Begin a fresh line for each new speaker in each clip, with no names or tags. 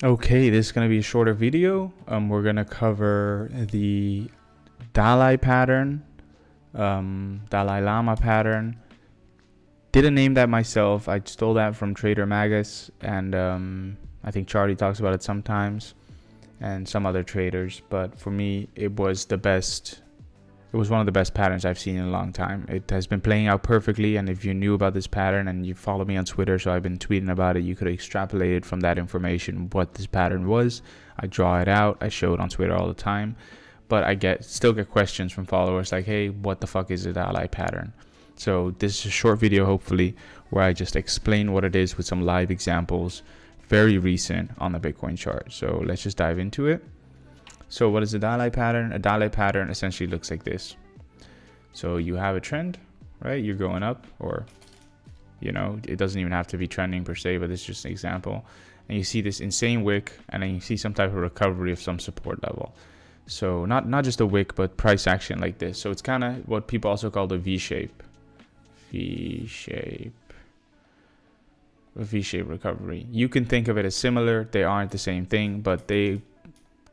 Okay, this is going to be a shorter video. We're going to cover the Dalai pattern, Dalai Lama pattern. Didn't name that myself. I stole that from Trader Magus, and I think Charlie talks about it sometimes, and some other traders. But for me, it was the best. It was one of the best patterns I've seen in a long time. It has been playing out perfectly, and if you knew about this pattern and you follow me on Twitter, so I've been tweeting about it, you could have extrapolated from that information what this pattern was. I draw it out. I show it on Twitter all the time, but I still get questions from followers like, hey, what the fuck is a Dalai pattern? So this is a short video, hopefully, where I just explain what it is with some live examples, very recent on the Bitcoin chart. So let's just dive into it. So what is a Dalai pattern? A Dalai pattern essentially looks like this. So you have a trend, right? You're going up, or, it doesn't even have to be trending per se, but it's just an example. And you see this insane wick, and then you see some type of recovery of some support level. So not just a wick, but price action like this. So it's kind of what people also call the V-shape. V-shape recovery. You can think of it as similar. They aren't the same thing, but they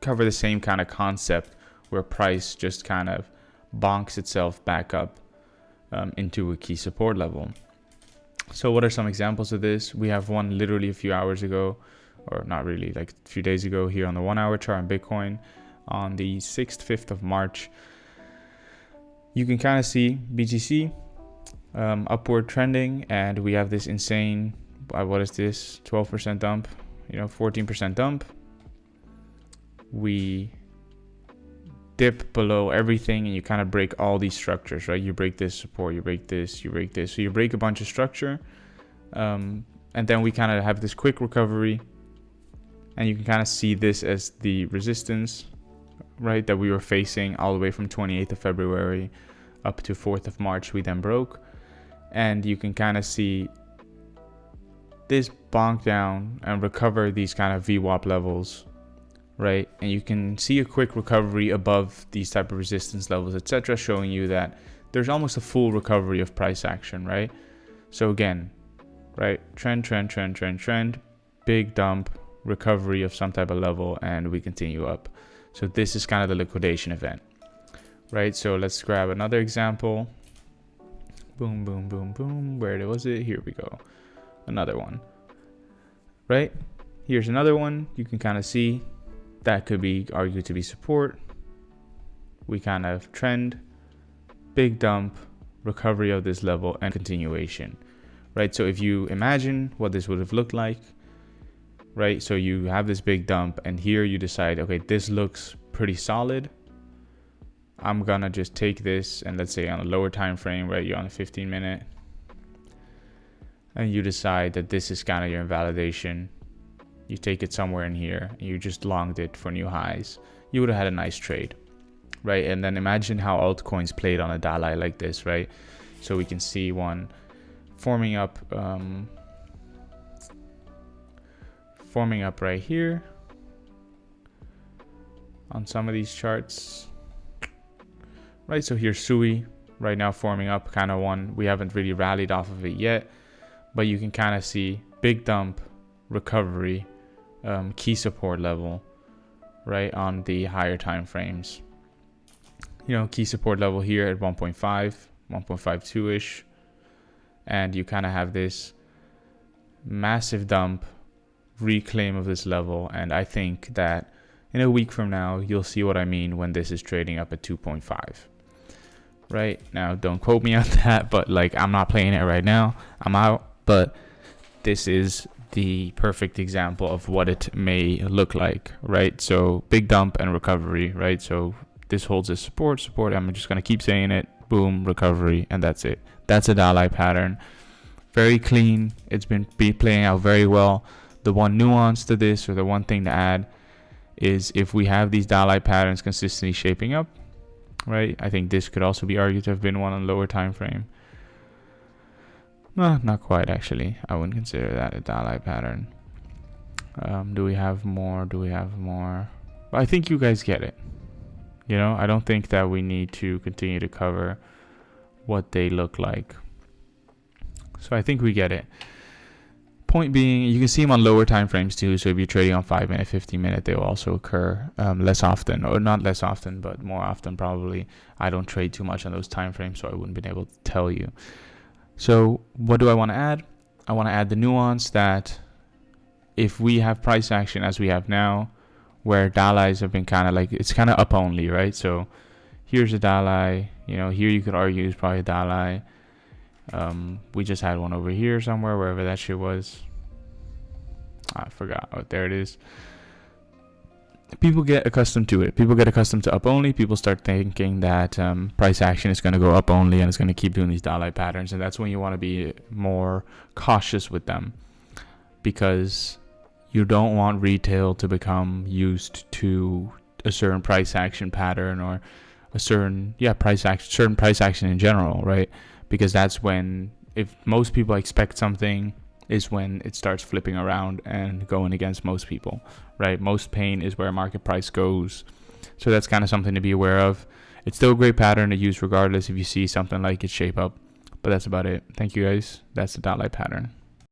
cover the same kind of concept where price just kind of bonks itself back up into a key support level. So what are some examples of this? We have one literally a few hours ago, or not really, like a few days ago here on the 1 hour chart on Bitcoin on the 5th of March. You can kind of see BTC upward trending, and we have this insane, what is this, 12% dump, 14% dump. We dip below everything, and you kind of break all these structures, right? You break this support, you break this, you break this. So you break a bunch of structure, and then we kind of have this quick recovery, and you can kind of see this as the resistance, right, that we were facing all the way from 28th of February up to 4th of March. We then broke, and you can kind of see this bonk down and recover these kind of VWAP levels, right? And you can see a quick recovery above these type of resistance levels, etc., showing you that there's almost a full recovery of price action, right? So again, right, trend, big dump, recovery of some type of level, and we continue up. So this is kind of the liquidation event, right? So let's grab another example. Boom, boom, boom, boom. Where was it? Here we go. Another one, right? Here's another one. You can kind of see that could be argued to be support. We kind of trend, big dump, recovery of this level, and continuation, right? So if you imagine what this would have looked like, right? So you have this big dump, and here you decide, okay, this looks pretty solid. I'm gonna just take this, and let's say on a lower time frame, right? You're on a 15-minute, and you decide that this is kind of your invalidation. You take it somewhere in here, and you just longed it for new highs. You would have had a nice trade, right? And then imagine how altcoins played on a Dalai like this, right? So we can see one forming up right here on some of these charts, right? So here's Sui right now forming up, kind of one. We haven't really rallied off of it yet, but you can kind of see big dump, recovery, key support level, right, on the higher time frames. Key support level here at 1.5, 1.52-ish, and you kind of have this massive dump, reclaim of this level, and I think that in a week from now, you'll see what I mean when this is trading up at 2.5. Right now, don't quote me on that, but I'm not playing it right now. I'm out, but this is the perfect example of what it may look like, right? So big dump and recovery, right? So this holds as support. I'm just going to keep saying it. Boom, recovery, and that's it. That's a Dalai pattern. Very clean. It's been playing out very well. The one nuance to this, or the one thing to add, is if we have these Dalai patterns consistently shaping up, right? I think this could also be argued to have been one on lower time frame. No, not quite, actually. I wouldn't consider that a Dalai pattern. Do we have more? But I think you guys get it. I don't think that we need to continue to cover what they look like. So I think we get it. point being, you can see them on lower time frames too. So if you're trading on 5 minute, 15 minute, they will also occur less often, or not less often, but more often probably. I don't trade too much on those time frames, so I wouldn't be able to tell you. So what do I want to add? I want to add the nuance that if we have price action as we have now, where Dalais have been kind of like, it's kind of up only, right? So here's a Dalai, here you could argue is probably a Dalai. We just had one over here somewhere, wherever that shit was. I forgot. Oh, there it is. People get accustomed to it. People get accustomed to up only. People start thinking that price action is going to go up only and it's going to keep doing these Dalai patterns. And that's when you want to be more cautious with them, because you don't want retail to become used to a certain price action pattern, or a certain price action in general, right? Because that's when, if most people expect something, is when it starts flipping around and going against most people, right? Most pain is where market price goes. So that's kind of something to be aware of. It's still a great pattern to use regardless if you see something like it shape up. But that's about it. Thank you guys. That's the Dalai pattern.